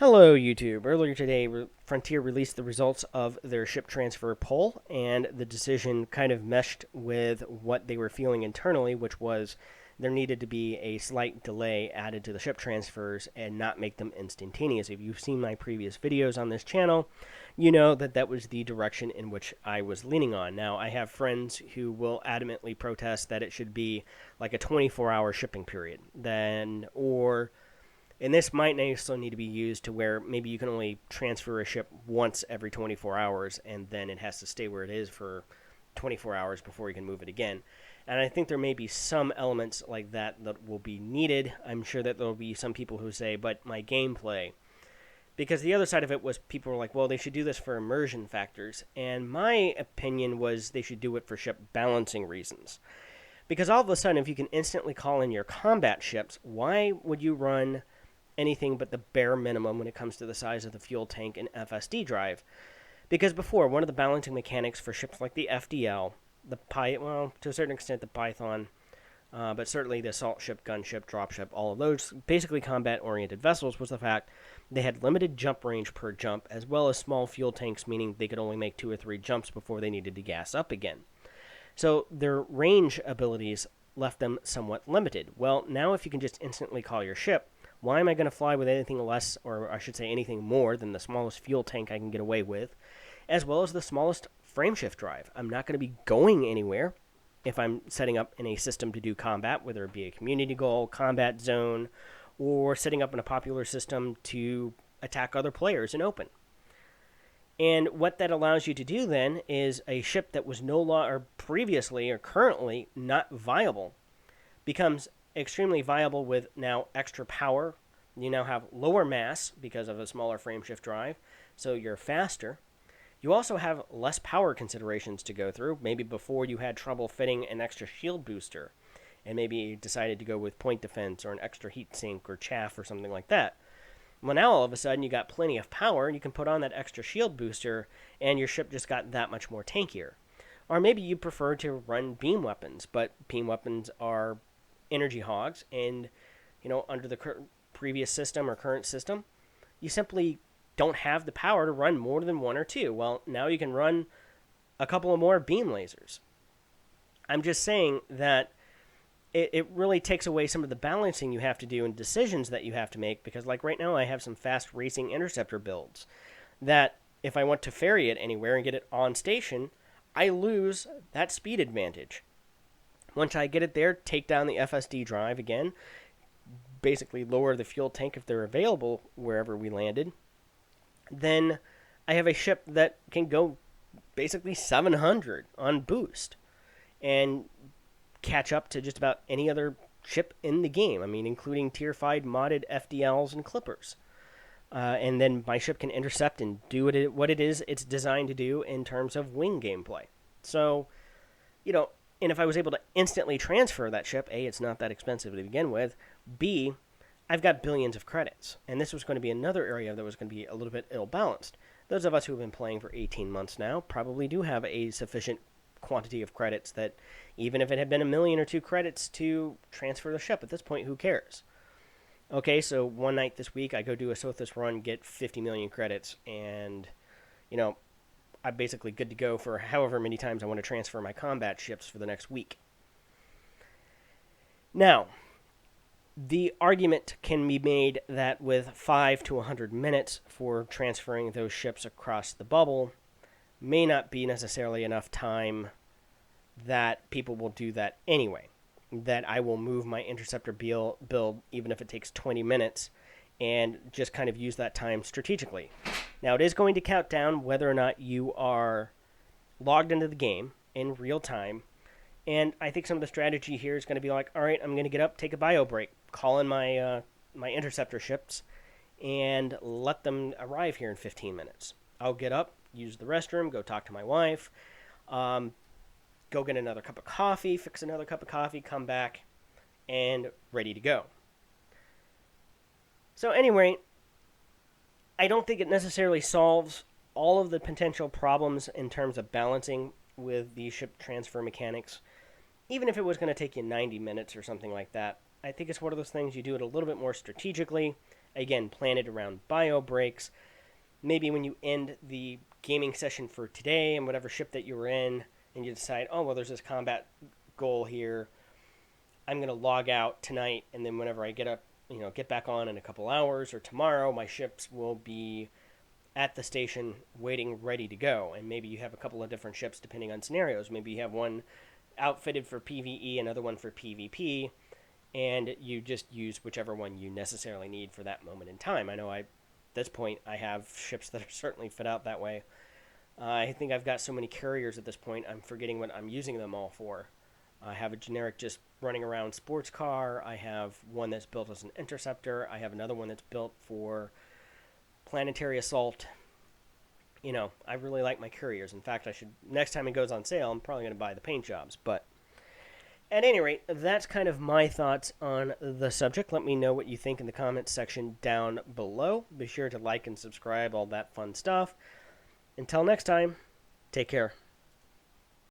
Hello, YouTube. Earlier today, Frontier released the results of their ship transfer poll, and the decision kind of meshed with what they were feeling internally, which was there needed to be a slight delay added to the ship transfers and not make them instantaneous. If you've seen my previous videos on this channel, you know that that was the direction in which I was leaning on. Now, I have friends who will adamantly protest that it should be like a 24-hour shipping period, and this might also need to be used to where maybe you can only transfer a ship once every 24 hours, and then it has to stay where it is for 24 hours before you can move it again. And I think there may be some elements like that that will be needed. I'm sure that there will be some people who say, but my gameplay. Because the other side of it was people were like, well, they should do this for immersion factors. And my opinion was they should do it for ship balancing reasons. Because all of a sudden, if you can instantly call in your combat ships, why would you run anything but the bare minimum when it comes to the size of the fuel tank and FSD drive? Because before, one of the balancing mechanics for ships like the FDL, to a certain extent the Python, but certainly the assault ship, gunship, dropship, all of those basically combat-oriented vessels, was the fact they had limited jump range per jump, as well as small fuel tanks, meaning they could only make 2 or 3 jumps before they needed to gas up again. So their range abilities left them somewhat limited. Well, now if you can just instantly call your ship, why am I going to fly with anything less, or I should say anything more, than the smallest fuel tank I can get away with, as well as the smallest frameshift drive? I'm not going to be going anywhere if I'm setting up in a system to do combat, whether it be a community goal, combat zone, or setting up in a popular system to attack other players in open. And what that allows you to do then is a ship that was no longer previously or currently not viable becomes extremely viable with now extra power. You now have lower mass because of a smaller frameshift drive, so you're faster. You also have less power considerations to go through. Maybe before you had trouble fitting an extra shield booster, and maybe you decided to go with point defense or an extra heat sink or chaff or something like that. Well, now all of a sudden you got plenty of power, and you can put on that extra shield booster, and your ship just got that much more tankier. Or maybe you prefer to run beam weapons, but beam weapons are energy hogs, and under the previous system or current system, you simply don't have the power to run more than 1 or 2. Well, now you can run a couple of more beam lasers. I'm just saying that it really takes away some of the balancing you have to do and decisions that you have to make, because like right now I have some fast racing interceptor builds that if I want to ferry it anywhere and get it on station, I lose that speed advantage. Once I get it there, take down the FSD drive again, basically lower the fuel tank if they're available wherever we landed, then I have a ship that can go basically 700 on boost and catch up to just about any other ship in the game. I mean, including tier 5 modded FDLs and Clippers. And then my ship can intercept and do what it is it's designed to do in terms of wing gameplay. So, and if I was able to instantly transfer that ship, A, it's not that expensive to begin with. B, I've got billions of credits. And this was going to be another area that was going to be a little bit ill-balanced. Those of us who have been playing for 18 months now probably do have a sufficient quantity of credits that even if it had been 1 million or 2 credits to transfer the ship, at this point, who cares? Okay, so one night this week, I go do a Sothis run, get 50 million credits, and, I'm basically good to go for however many times I want to transfer my combat ships for the next week. Now, the argument can be made that with 5 to 100 minutes for transferring those ships across the bubble may not be necessarily enough time that people will do that anyway. That I will move my interceptor build even if it takes 20 minutes and just kind of use that time strategically. Now, it is going to count down whether or not you are logged into the game in real time. And I think some of the strategy here is going to be like, all right, I'm going to get up, take a bio break, call in my interceptor ships, and let them arrive here in 15 minutes. I'll get up, use the restroom, go talk to my wife, go get another cup of coffee, fix another cup of coffee, come back, and ready to go. So anyway, I don't think it necessarily solves all of the potential problems in terms of balancing with the ship transfer mechanics. Even if it was going to take you 90 minutes or something like that, I think it's one of those things you do it a little bit more strategically, Again, plan it around bio breaks. Maybe when you end the gaming session for today and whatever ship that you were in, and you decide, oh, well, there's this combat goal here. I'm going to log out tonight, and then whenever I get up, get back on in a couple hours or tomorrow, my ships will be at the station waiting, ready to go. And maybe you have a couple of different ships depending on scenarios. Maybe you have one outfitted for PvE, another one for PvP, and you just use whichever one you necessarily need for that moment in time. I know at this point I have ships that are certainly fit out that way. I think I've got so many carriers at this point, I'm forgetting what I'm using them all for. I have a generic just running around sports car. I have one that's built as an interceptor. I have another one that's built for planetary assault. I really like my couriers. In fact, next time it goes on sale, I'm probably going to buy the paint jobs. But at any rate, that's kind of my thoughts on the subject. Let me know what you think in the comments section down below. Be sure to like and subscribe, all that fun stuff. Until next time, take care.